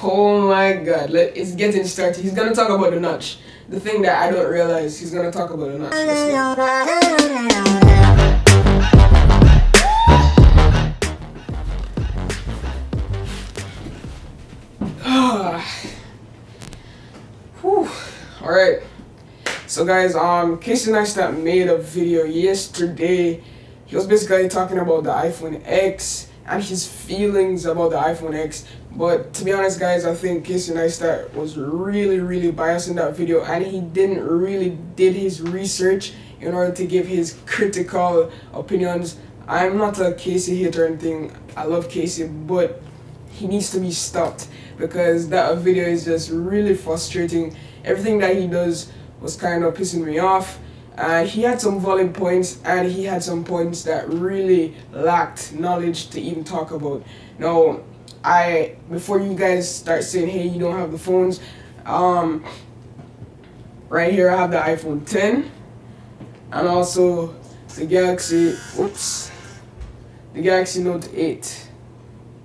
Oh my god, it's getting started. He's gonna talk about the notch. The thing that I don't realize, he's gonna talk about the notch. Alright. So guys, Casey Neistat made a video yesterday. He was basically talking about the iPhone X and his feelings about the iPhone X. But to be honest guys, I think Casey Neistat was really biased in that video, and he didn't really did his research in order to give his critical opinions. I'm not a Casey hater or anything. I love Casey, but he needs to be stopped because that video is just really frustrating. Everything that he does was kind of pissing me off. He had some valid points, and he had some points that really lacked knowledge to even talk about. Now, before you guys start saying, hey, you don't have the phones, right here I have the iPhone 10 and also the Galaxy Note 8.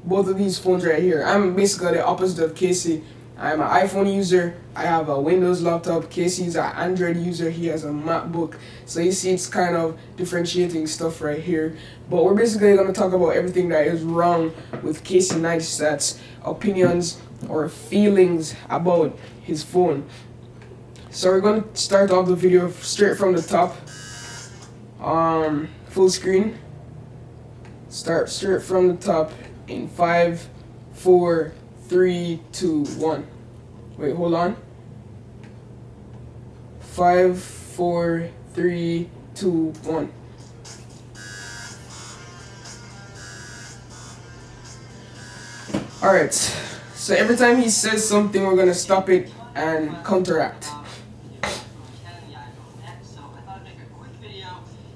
Both of these phones right here. I'm basically the opposite of Casey. I'm an iPhone user. I have a Windows laptop. Casey's an Android user. He has a MacBook. So you see, it's kind of differentiating stuff right here. But we're basically going to talk about everything that is wrong with Casey Neistat's opinions or feelings about his phone. So we're going to start off the video straight from the top. Full screen. Start straight from the top in 5, 4, 3, 2, 1. Wait, hold on. 5, 4, 3, 2, 1. Alright, so every time he says something, we're gonna stop it and counteract. So I thought I'd make a quick video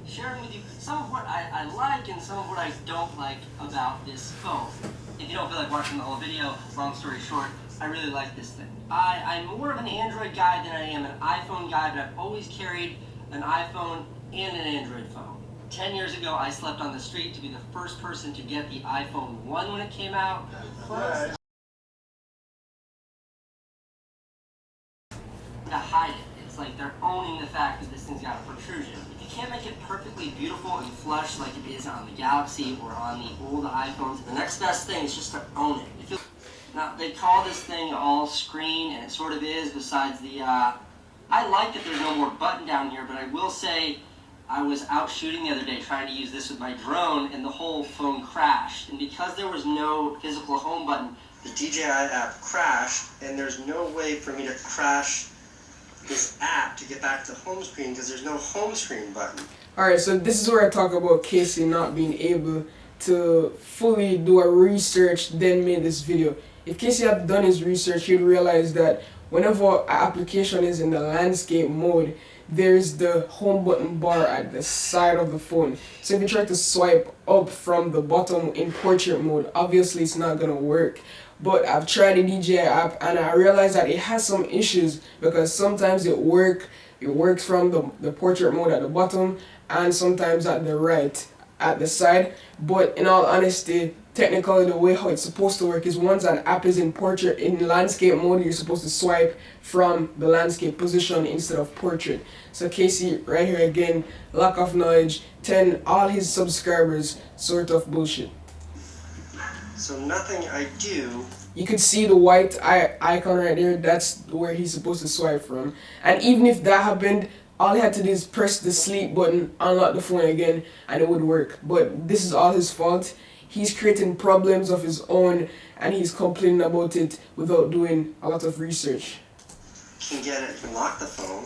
sharing with you some of what I like and some of what I don't like about this phone. If you don't feel like watching the whole video, long story short, I really like this thing. I'm more of an Android guy than I am an iPhone guy, but I've always carried an iPhone and an Android phone. 10 years ago, I slept on the street to be the first person to get the iPhone 1 when it came out. Plus, to hide it. It's like they're owning the fact that this thing's got a protrusion. If you can't make it perfectly beautiful and flush like it is on the Galaxy or on the old iPhones, the next best thing is just to own it. Now, they call this thing all screen, and it sort of is, besides the, I like that there's no more button down here, but I will say I was out shooting the other day trying to use this with my drone, and the whole phone crashed. And because there was no physical home button, the DJI app crashed, and there's no way for me to crash this app to get back to home screen because there's no home screen button. Alright, so this is where I talk about Casey not being able to fully do a research, then made this video. If Casey had done his research, he'd realize that whenever an application is in the landscape mode, there's the home button bar at the side of the phone. So if you try to swipe up from the bottom in portrait mode, obviously it's not gonna work. But I've tried the DJI app and I realized that it has some issues because sometimes it works from the portrait mode at the bottom and sometimes at the right at the side. But in all honesty, technically the way how it's supposed to work is once an app is in landscape mode, you're supposed to swipe from the landscape position instead of portrait. So Casey right here again, lack of knowledge, 10 all his subscribers sort of bullshit. So nothing I do. You could see the white icon right there, that's where he's supposed to swipe from. And even if that happened, all he had to do is press the sleep button, unlock the phone again, and it would work. But this is all his fault. He's creating problems of his own, and he's complaining about it without doing a lot of research. You can get it, you can lock the phone,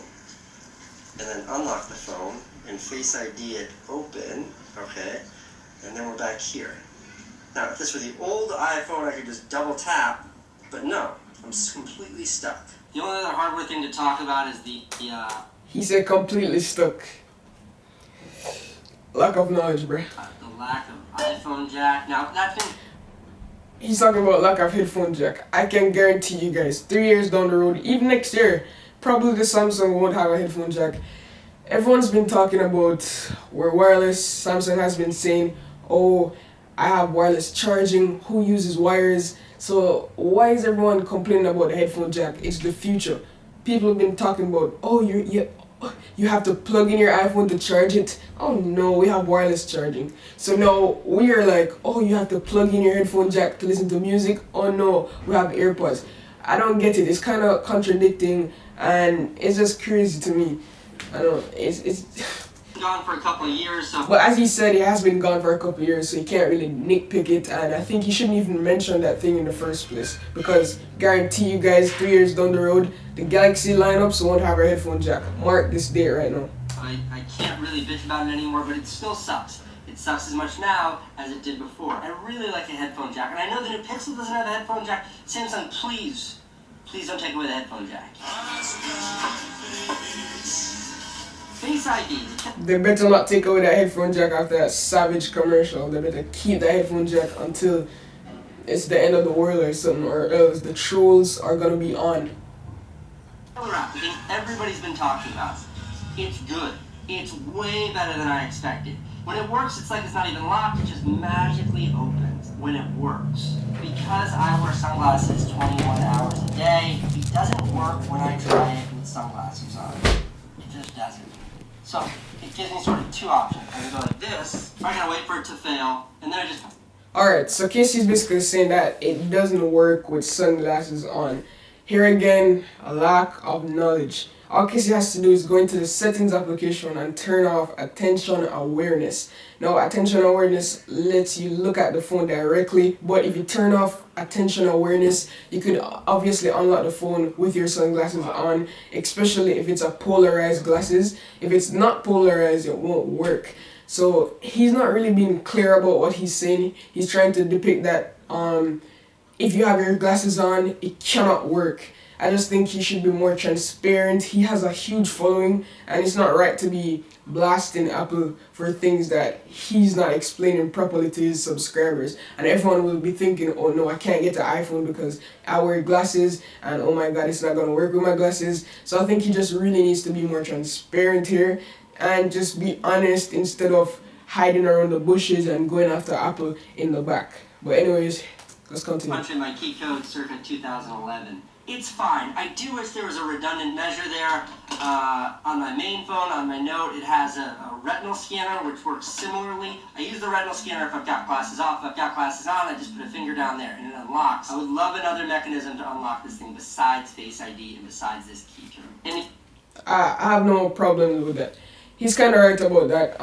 and then unlock the phone, and Face ID it open, okay? And then we're back here. Now, if this were the old iPhone, I could just double tap, but no, I'm completely stuck. The only other hardware thing to talk about is He said completely stuck. Lack of knowledge, bruh. The lack of iPhone jack. Now, that thing... He's talking about lack of headphone jack. I can guarantee you guys, 3 years down the road, even next year, probably the Samsung won't have a headphone jack. Everyone's been talking about where wireless. Samsung has been saying, oh, I have wireless charging. Who uses wires? So why is everyone complaining about the headphone jack? It's the future. People have been talking about, oh, you have to plug in your iPhone to charge it. Oh no, we have wireless charging. So now we are like, oh, you have to plug in your headphone jack to listen to music. Oh no, we have AirPods. I don't get it. It's kind of contradicting, and it's just crazy to me. I don't know. It's gone for a couple of years, so. But as he said, he has been gone for a couple of years, so you can't really nitpick it. And I think he shouldn't even mention that thing in the first place, because guarantee you guys, 3 years down the road, the Galaxy lineups won't have a headphone jack. Mark this date right now. I can't really bitch about it anymore, but it still sucks. It sucks as much now as it did before. I really like a headphone jack, and I know the new Pixel doesn't have a headphone jack. Samsung, please don't take away the headphone jack. Face ID. They better not take away that headphone jack after that savage commercial. They better keep that headphone jack until it's the end of the world or something, or else the trolls are gonna be on. Jailbreak, the thing everybody's been talking about. It's good. It's way better than I expected. When it works, it's like it's not even locked. It just magically opens when it works. Because I wear sunglasses 21 hours a day, it doesn't work when I try it with sunglasses on. It just doesn't. So, it gives me sort of two options. I can go like this, or I gotta wait for it to fail, and then I just... Alright, so Casey's basically saying that it doesn't work with sunglasses on. Here again, a lack of knowledge. All Casey has to do is go into the settings application and turn off attention awareness. Now, attention awareness lets you look at the phone directly, but if you turn off attention awareness, you could obviously unlock the phone with your sunglasses on, especially if it's a polarized glasses. If it's not polarized, it won't work. So he's not really being clear about what he's saying. He's trying to depict that if you have your glasses on, it cannot work. I just think he should be more transparent. He has a huge following, and it's not right to be blasting Apple for things that he's not explaining properly to his subscribers. And everyone will be thinking, oh no, I can't get the iPhone because I wear glasses, and oh my god, it's not going to work with my glasses. So I think he just really needs to be more transparent here and just be honest instead of hiding around the bushes and going after Apple in the back. But anyways, let's continue. Punch in my key code circa 2011. It's fine. I do wish there was a redundant measure there. On my main phone, on my Note, it has a retinal scanner, which works similarly. I use the retinal scanner if I've got glasses off. If I've got glasses on, I just put a finger down there, and it unlocks. I would love another mechanism to unlock this thing besides Face ID and besides this key code. I have no problem with that. He's kind of right about that.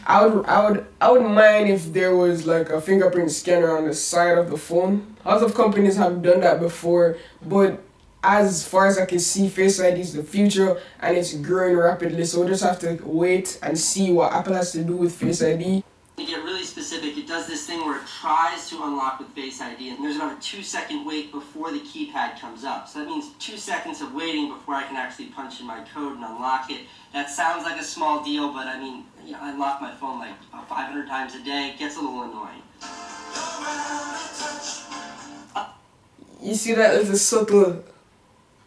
I would mind if there was like a fingerprint scanner on the side of the phone. Lots of companies have done that before, but as far as I can see, Face ID is the future and it's growing rapidly. So we'll just have to wait and see what Apple has to do with Face ID. To get really specific, it does this thing where it tries to unlock with Face ID, and there's about a 2-second wait before the keypad comes up. So that means 2 seconds of waiting before I can actually punch in my code and unlock it. That sounds like a small deal, but I mean, you know, I unlock my phone like 500 times a day. It gets a little annoying. You see that as a subtle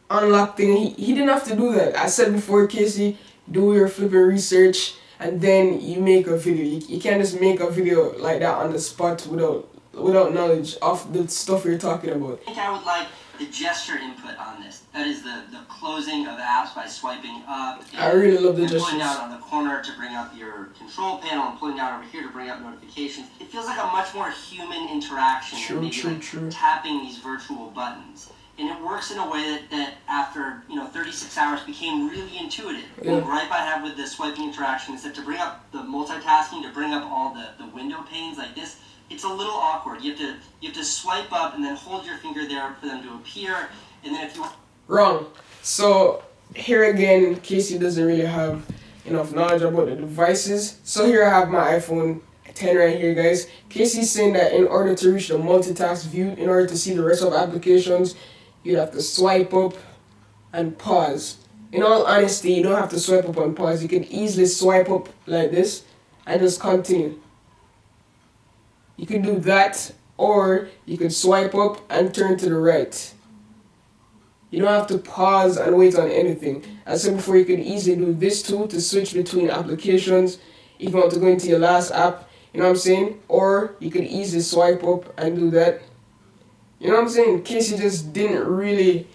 unlock thing. He didn't have to do that. I said before, Casey, do your flipping research and then you make a video. You can't just make a video like that on the spot without knowledge of the stuff you're talking about. I think I would like the gesture input on this. That is the closing of apps by swiping up. I really love the gestures. Pulling down on the corner to bring up your control panel and pulling down over here to bring up notifications. It feels like a much more human interaction than maybe tapping these virtual buttons. And it works in a way that after 36 hours became really intuitive. Yeah. The gripe I have with the swiping interaction is that to bring up the multitasking, to bring up all the window panes like this, it's a little awkward. You have to swipe up and then hold your finger there for them to appear, and then if you... Wrong. So here again, Casey doesn't really have enough knowledge about the devices. So here I have my iPhone 10 right here, guys. Casey's saying that in order to reach the multitask view, in order to see the rest of applications, you'd have to swipe up and pause. In all honesty, you don't have to swipe up and pause. You can easily swipe up like this and just continue. You can do that, or you can swipe up and turn to the right. You don't have to pause and wait on anything. As I said before, you can easily do this too to switch between applications. If you want to go into your last app, You know what I'm saying? Or you could easily swipe up and do that. You know what I'm saying? Casey just didn't really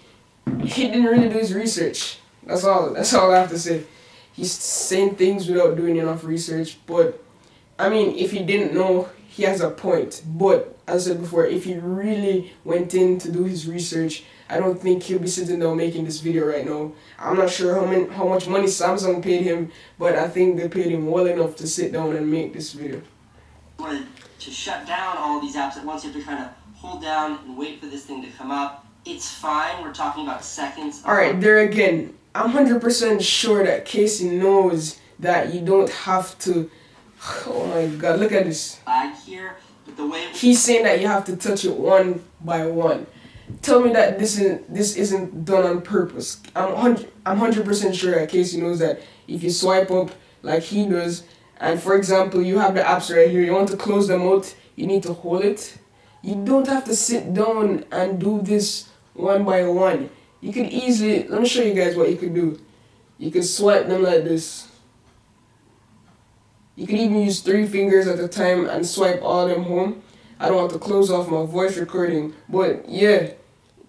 do his research. That's all I have to say. He's saying things without doing enough research, but I mean, if he didn't know, he has a point. But as I said before, if he really went in to do his research, I don't think he'll be sitting down making this video right now. I'm not sure how much money Samsung paid him, but I think they paid him well enough to sit down and make this video. To shut down all these apps at once, you have to kind of hold down and wait for this thing to come up. It's fine. We're talking about seconds. Alright, there again, I'm 100% sure that Casey knows that you don't have to. Oh my god, look at this. Flag here, but the way he's saying that you have to touch it one by one. Tell me that this isn't done on purpose. I'm 100% sure that Casey knows that if you swipe up like he does, and for example, you have the apps right here, you want to close them out, you need to hold it. You don't have to sit down and do this one by one. You could easily, let me show you guys what you could do. You could swipe them like this. You could even use 3 fingers at a time and swipe all them home. I don't want to close off my voice recording, but yeah,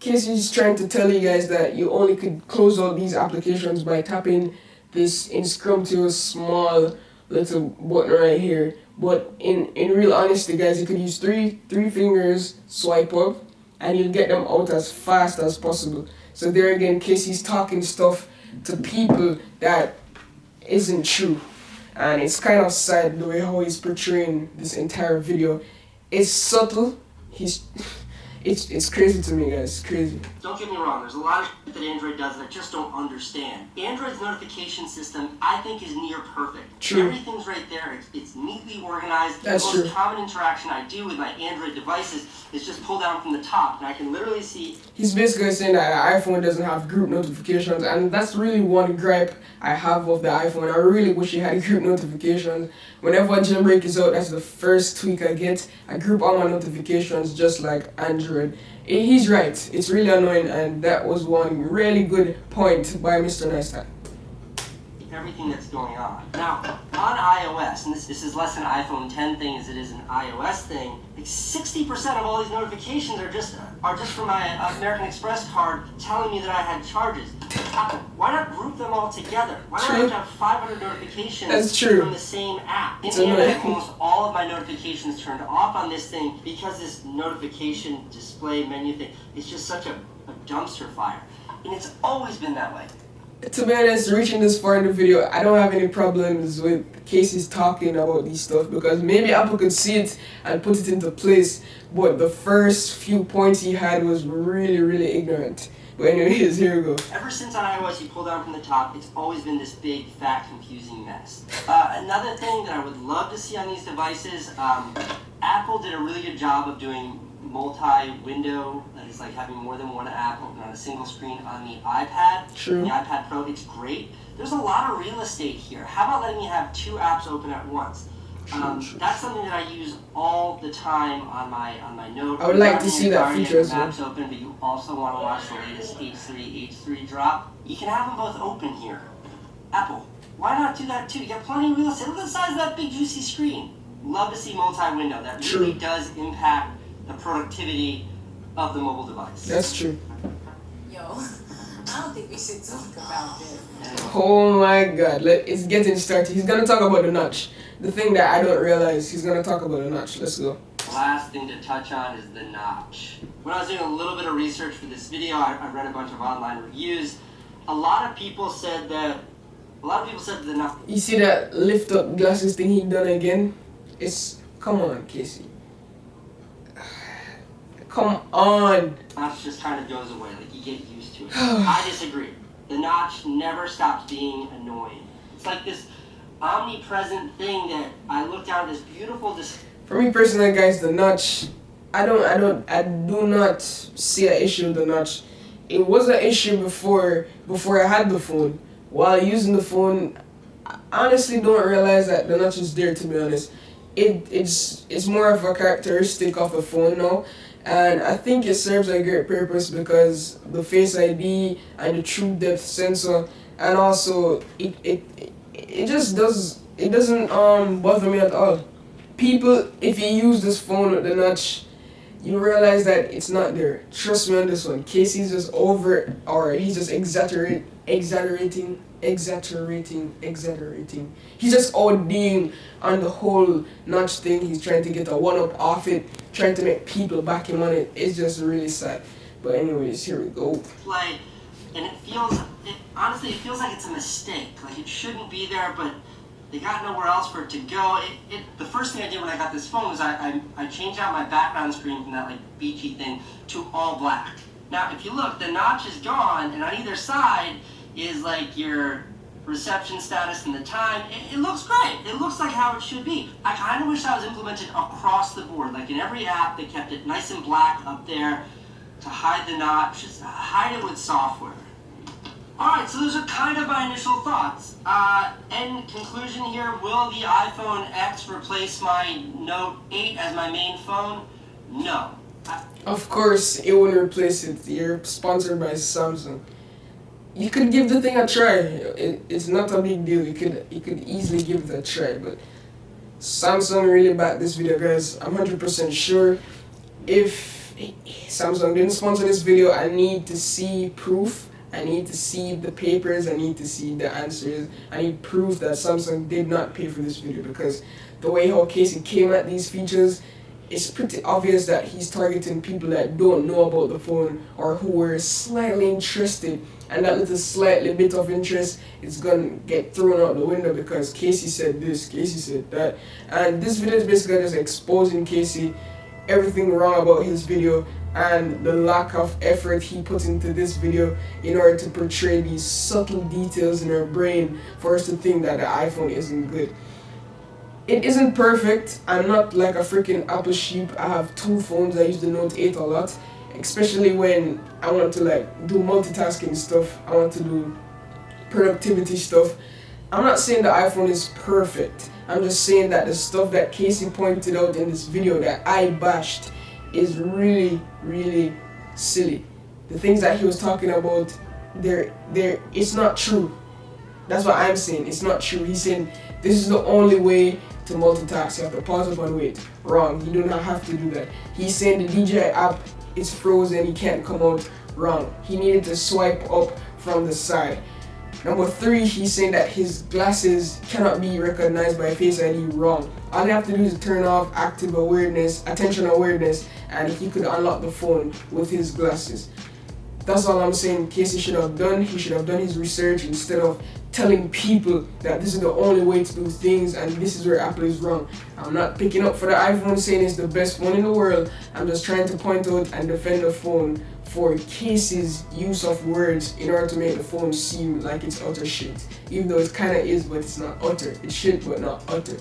Casey's trying to tell you guys that you only could close all these applications by tapping this inscrumptious small little button right here. But in real honesty, guys, you could use three fingers, swipe up, and you'll get them out as fast as possible. So there again, Casey's talking stuff to people that isn't true. And it's kind of sad the way how he's portraying this entire video. It's subtle. It's crazy to me, guys. It's crazy. Don't get me wrong. There's a lot of shit that Android does that I just don't understand. Android's notification system, I think, is near perfect. True. Everything's right there. It's neatly organized. That's the most true. common interaction I do with my Android devices is just pull down from the top, and I can literally see. He's basically saying that the iPhone doesn't have group notifications, and that's really one gripe I have of the iPhone. I really wish it had group notifications. Whenever a jailbreak is out, that's the first tweak I get. I group all my notifications just like Android. He's right. It's really annoying, and that was one really good point by Mr. Neistat. Everything that's going on. Now, on iOS, and this is less an iPhone 10 thing as it is an iOS thing, like 60% of all these notifications are just from my American Express card telling me that I had charges. Why not group them all together? Why do I have to have 500 notifications That's true. from the same app? It's In the end, I annoying. have almost all of my notifications turned off on this thing because this notification display menu thing is just such a dumpster fire. And it's always been that way. To be honest, reaching this far in the video, I don't have any problems with Casey's talking about these stuff, because maybe Apple could see it and put it into place, but the first few points he had was really ignorant. But anyways, here we go. Ever since on iOS you pull down from the top, it's always been this big, fat, confusing mess. Another thing that I would love to see on these devices, Apple did a really good job of doing multi-window, that is like having more than one app open on a single screen on the iPad. True. The iPad Pro, it's great. There's a lot of real estate here. How about letting me have 2 apps open at once? True. That's something that I use all the time on my Note. I would like to see that feature as well. Maps open, but you also want to watch the latest H3 drop. You can have them both open here. Apple, why not do that too? You got plenty of real estate. Look at the size of that big juicy screen. Love to see multi-window. That really does impact the productivity of the mobile device. That's true. Yo, I don't think we should talk about this. Oh my god, it's getting started. He's gonna talk about the notch. The thing that I don't realize, he's gonna talk about the notch. Let's go. The last thing to touch on is the notch. When I was doing a little bit of research for this video, I read a bunch of online reviews. A lot of people said that the notch. You see that lift up glasses thing he done again? Come on, Casey. Come on. Notch just kind of goes away, like you get used to it. I disagree. The notch never stops being annoying. It's like this omnipresent thing that I look down at this beautiful For me personally, guys, the notch, I do not see an issue with the notch. It was an issue before I had the phone. While using the phone, I honestly don't realize that the notch is there, to be honest. It's more of a characteristic of the phone now. And I think it serves a great purpose because the Face ID and the true depth sensor, and also it doesn't bother me at all. People, if you use this phone with the notch, you realize that it's not there. Trust me on this one. Casey's just over, or he's just exaggerating. He's just ODing on the whole notch thing. He's trying to get a one-up off it, trying to make people back him on it. It's just really sad. But anyways, here we go. Play, and honestly, it feels like it's a mistake. Like it shouldn't be there, but they got nowhere else for it to go. The first thing I did when I got this phone was I changed out my background screen from that like beachy thing to all black. Now, if you look, the notch is gone, and on either side is like your reception status and the time. It looks great. It looks like how it should be. I kind of wish that was implemented across the board. Like in every app, they kept it nice and black up there to hide the notch. Just hide it with software. Alright, so those are kind of my initial thoughts. In conclusion here, will the iPhone X replace my Note 8 as my main phone? No. Of course, it wouldn't replace it. You're sponsored by Samsung. You could give the thing a try. It's not a big deal. You could easily give it a try. But Samsung really backed this video, guys. I'm 100% sure. If Samsung didn't sponsor this video, I need to see proof. I need to see the papers. I need to see the answers. I need proof that Samsung did not pay for this video, because the way how Casey came at these features, it's pretty obvious that he's targeting people that don't know about the phone or who were slightly interested, and that little slightly bit of interest is gonna get thrown out the window because Casey said this, Casey said that. And this video is basically just exposing Casey, everything wrong about his video, and the lack of effort he put into this video in order to portray these subtle details in our brain for us to think that the iPhone isn't good. It isn't perfect. I'm not like a freaking Apple sheep. I have two phones. I use the Note 8 a lot, especially when I want to like do multitasking stuff. I want to do productivity stuff. I'm not saying the iPhone is perfect. I'm just saying that the stuff that Casey pointed out in this video that I bashed is really, really silly. The things that he was talking about, it's not true. That's what I'm saying. It's not true. He's saying this is the only way to multitask. You have to pause up and wait. Wrong. You do not have to do that. He's saying the DJI app is frozen. He can't come out. Wrong. He needed to swipe up from the side. Number 3, he's saying that his glasses cannot be recognized by Face ID. Wrong. All you have to do is turn off active awareness, attention awareness, and he could unlock the phone with his glasses. That's all I'm saying Casey should have done. He should have done his research instead of telling people that this is the only way to do things and this is where Apple is wrong. I'm not picking up for the iPhone saying it's the best phone in the world. I'm just trying to point out and defend the phone for Casey's use of words in order to make the phone seem like it's utter shit. Even though it kind of is, but it's not utter. It's shit, but not utter.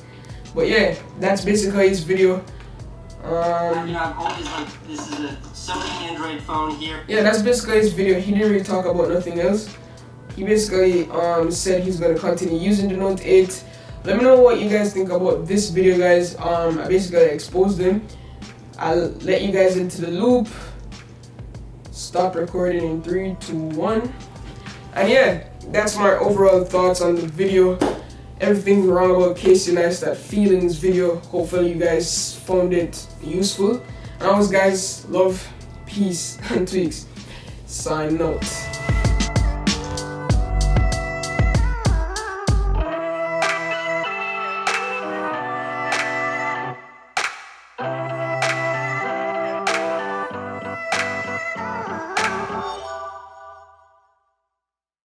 But yeah, that's basically his video. I've always like, this is a Sony Android phone here. Yeah, that's basically his video. He didn't really talk about nothing else. He basically said he's gonna continue using the Note 8. Let me know what you guys think about this video, guys. I basically exposed him. I'll let you guys into the loop. Stop recording in 3, 2, 1. And yeah, that's my overall thoughts on the video. Everything wrong about Casey Neistat feelings video. Hopefully you guys found it useful. And always, guys, love, peace, and tweaks. Sign out.